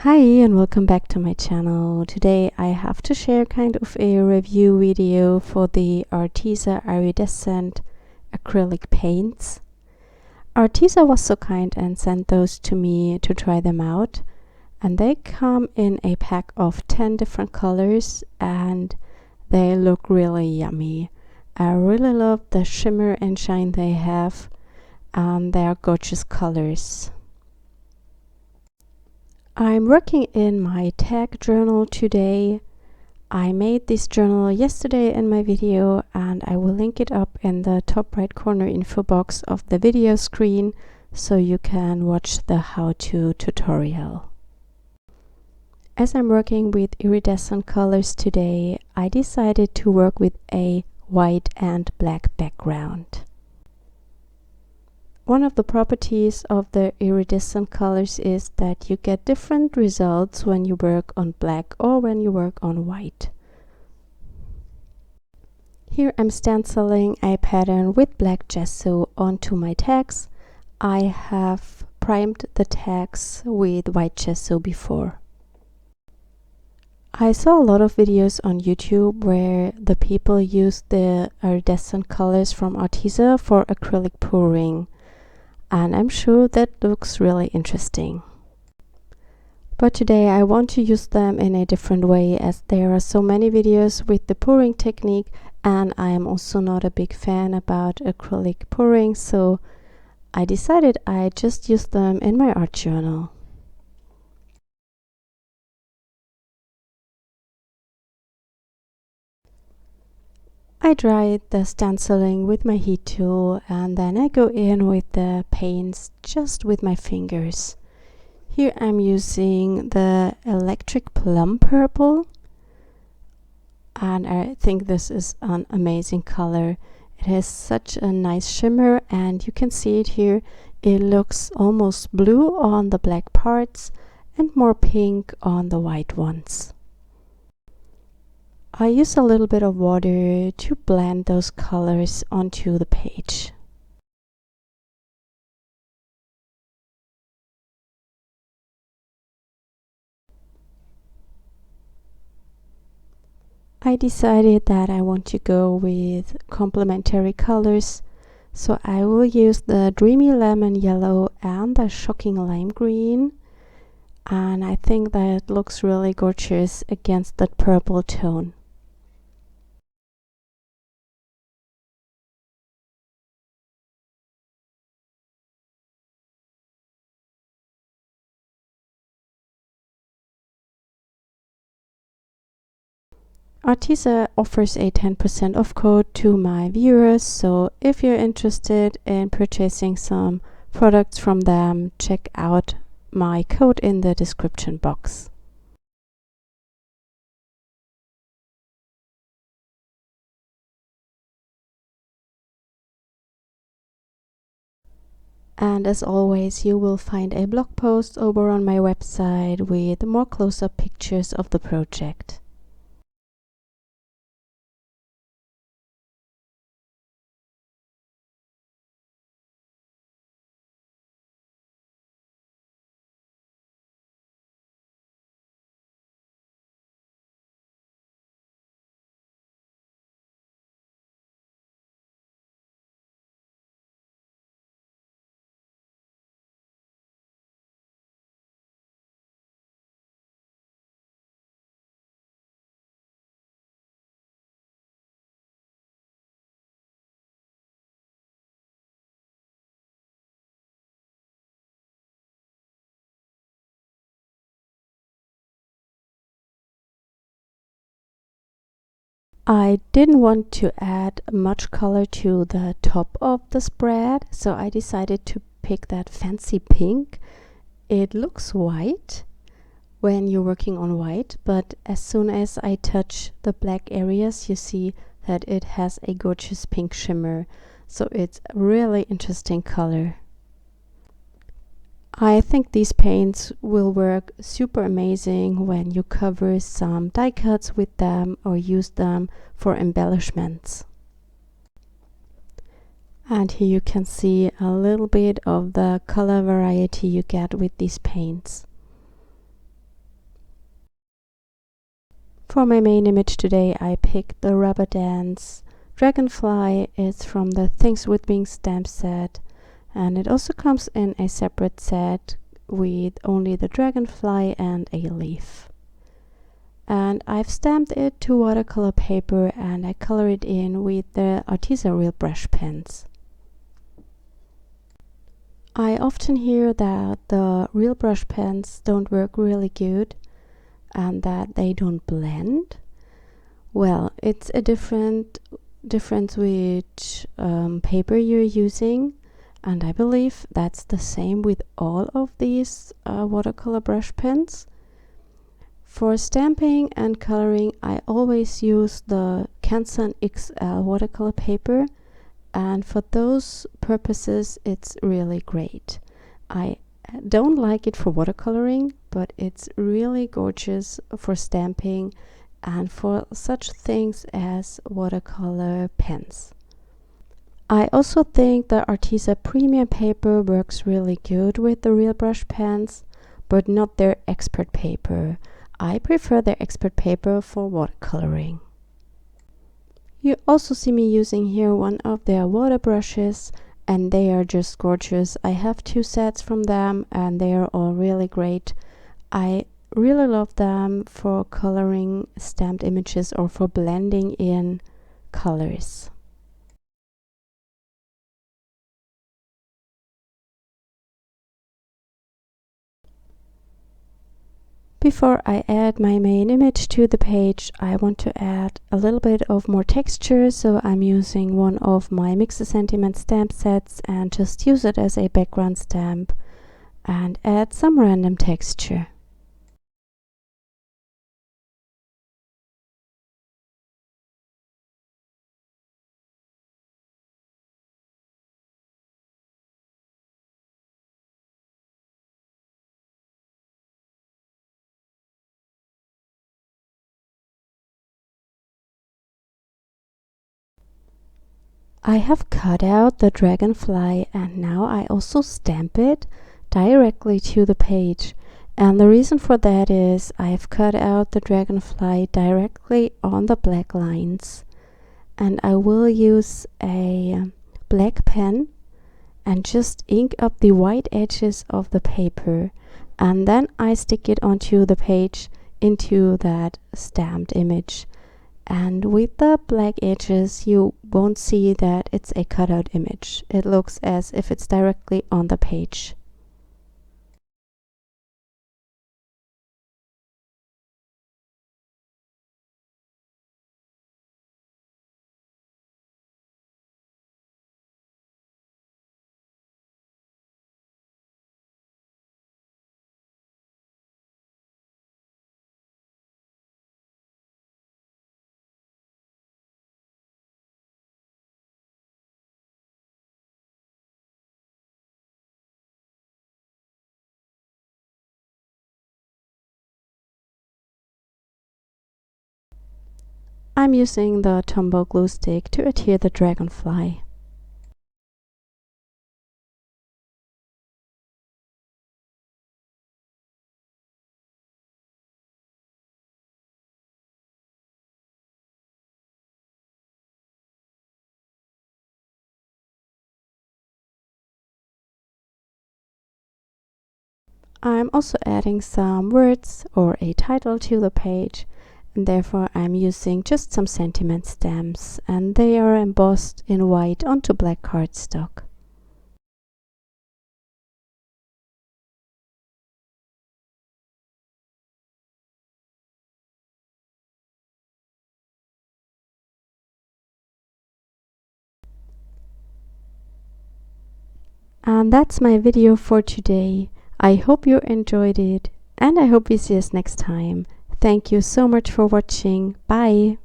Hi and welcome back to my channel. Today I have to share kind of a review video for the Arteza Iridescent Acrylic paints. Arteza was so kind and sent those to me to try them out, and they come in a pack of 10 different colors and they look really yummy. I really love the shimmer and shine they have, and they are gorgeous colors. I'm working in my tag journal today. I made this journal yesterday in my video and I will link it up in the top right corner info box of the video screen so you can watch the how-to tutorial. As I'm working with iridescent colors today, I decided to work with a white and black background. One of the properties of the iridescent colors is that you get different results when you work on black or when you work on white. Here I'm stenciling a pattern with black gesso onto my tags. I have primed the tags with white gesso before. I saw a lot of videos on YouTube where the people use the iridescent colors from Arteza for acrylic pouring. And I'm sure that looks really interesting. But today I want to use them in a different way, as there are so many videos with the pouring technique, and I am also not a big fan about acrylic pouring, so I decided I just use them in my art journal. I dried the stenciling with my heat tool and then I go in with the paints just with my fingers. Here I'm using the electric plum purple and I think this is an amazing color. It has such a nice shimmer and you can see it here. It looks almost blue on the black parts and more pink on the white ones. I use a little bit of water to blend those colors onto the page. I decided that I want to go with complementary colors, so I will use the Dreamy Lemon Yellow and the Shocking Lime Green, and I think that looks really gorgeous against that purple tone. Arteza offers a 10% off code to my viewers, so if you're interested in purchasing some products from them, check out my code in the description box. And as always, you will find a blog post over on my website with more close-up pictures of the project. I didn't want to add much color to the top of the spread, so I decided to pick that fancy pink. It looks white when you're working on white, but as soon as I touch the black areas, you see that it has a gorgeous pink shimmer, so it's a really interesting color. I think these paints will work super amazing when you cover some die cuts with them or use them for embellishments. And here you can see a little bit of the color variety you get with these paints. For my main image today, I picked the Rubber Dance Dragonfly. It's from the Things with Wings stamp set, and it also comes in a separate set with only the dragonfly and a leaf. And I've stamped it to watercolor paper, and I color it in with the Arteza real brush pens. I often hear that the real brush pens don't work really good and that they don't blend. Well, it's a difference which paper you're using, and I believe that's the same with all of these watercolor brush pens. For stamping and coloring, I always use the Canson XL watercolor paper, and for those purposes it's really great. I don't like it for watercoloring, but it's really gorgeous for stamping and for such things as watercolor pens. I also think the Arteza Premium paper works really good with the real brush pens, but not their expert paper. I prefer their expert paper for watercoloring. You also see me using here one of their water brushes, and they are just gorgeous. I have 2 sets from them and they are all really great. I really love them for coloring stamped images or for blending in colors. Before I add my main image to the page, I want to add a little bit of more texture, so I'm using one of my Mix a Sentiment stamp sets and just use it as a background stamp and add some random texture. I have cut out the dragonfly and now I also stamp it directly to the page. And the reason for that is I've cut out the dragonfly directly on the black lines. And I will use a black pen and just ink up the white edges of the paper. And then I stick it onto the page into that stamped image. And with the black edges, you won't see that it's a cutout image. It looks as if it's directly on the page. I'm using the Tombow glue stick to adhere the dragonfly. I'm also adding some words or a title to the page, and therefore I'm using just some sentiment stamps, and they are embossed in white onto black cardstock. And that's my video for today. I hope you enjoyed it, and I hope we see us next time. Thank you so much for watching. Bye!